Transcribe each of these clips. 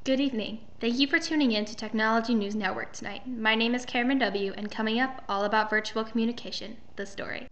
Good evening. Thank you for tuning in to Technology News Network tonight. My name is Cameron W., and coming up, all about virtual communication, the story.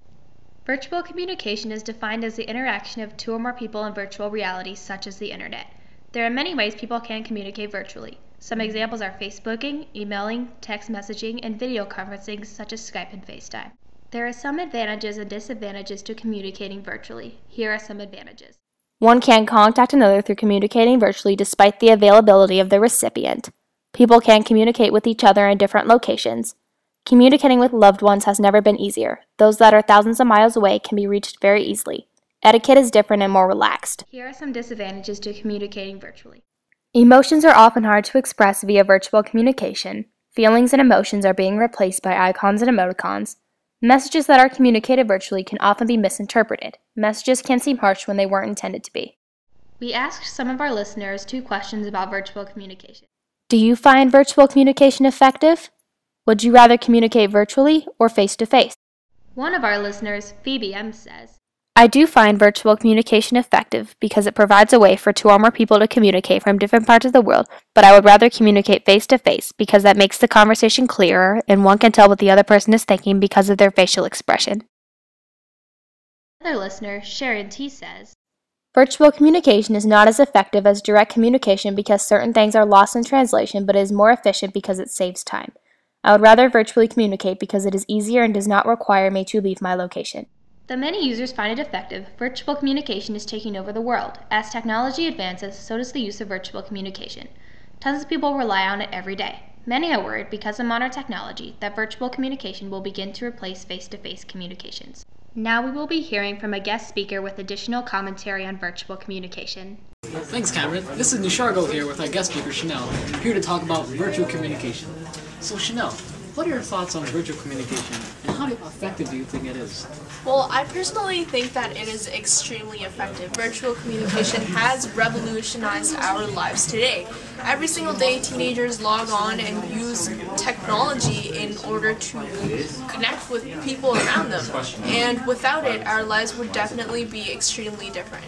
Virtual communication is defined as the interaction of two or more people in virtual reality, such as the internet. There are many ways people can communicate virtually. Some examples are Facebooking, emailing, text messaging, and video conferencing, such as Skype and FaceTime. There are some advantages and disadvantages to communicating virtually. Here are some advantages. One can contact another through communicating virtually despite the availability of the recipient. People can communicate with each other in different locations. Communicating with loved ones has never been easier. Those that are thousands of miles away can be reached very easily. Etiquette is different and more relaxed. Here are some disadvantages to communicating virtually. Emotions are often hard to express via virtual communication. Feelings and emotions are being replaced by icons and emoticons. Messages that are communicated virtually can often be misinterpreted. Messages can seem harsh when they weren't intended to be. We asked some of our listeners 2 questions about virtual communication. Do you find virtual communication effective? Would you rather communicate virtually or face-to-face? One of our listeners, Phoebe M., says, I do find virtual communication effective because it provides a way for 2 or more people to communicate from different parts of the world, but I would rather communicate face-to-face because that makes the conversation clearer and one can tell what the other person is thinking because of their facial expression. Another listener, Sharon T., says, Virtual communication is not as effective as direct communication because certain things are lost in translation, but it is more efficient because it saves time. I would rather virtually communicate because it is easier and does not require me to leave my location. Though many users find it effective, virtual communication is taking over the world. As technology advances, so does the use of virtual communication. Tons of people rely on it every day. Many are worried, because of modern technology, that virtual communication will begin to replace face-to-face communications. Now we will be hearing from a guest speaker with additional commentary on virtual communication. Thanks, Cameron. This is Nishargo here with our guest speaker, Chanel, here to talk about virtual communication. So, Chanel, what are your thoughts on virtual communication, and how effective do you think it is? Well, I personally think that it is extremely effective. Virtual communication has revolutionized our lives today. Every single day, teenagers log on and use technology in order to connect with people around them. And without it, our lives would definitely be extremely different.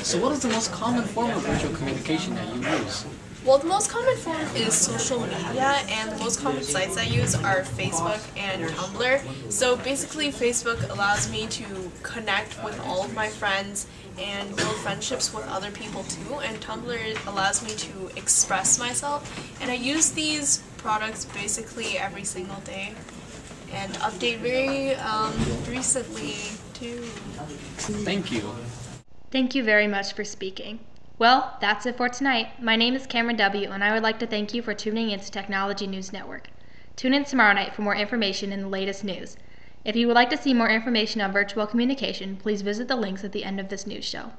So what is the most common form of virtual communication that you use? Well, the most common form is social media, and the most common sites I use are Facebook and Tumblr. So basically, Facebook allows me to connect with all of my friends and build friendships with other people too, and Tumblr allows me to express myself. And I use these products basically every single day, and update very recently too. Thank you. Thank you very much for speaking. Well, that's it for tonight. My name is Cameron W., and I would like to thank you for tuning in to Technology News Network. Tune in tomorrow night for more information and the latest news. If you would like to see more information on virtual communication, please visit the links at the end of this news show.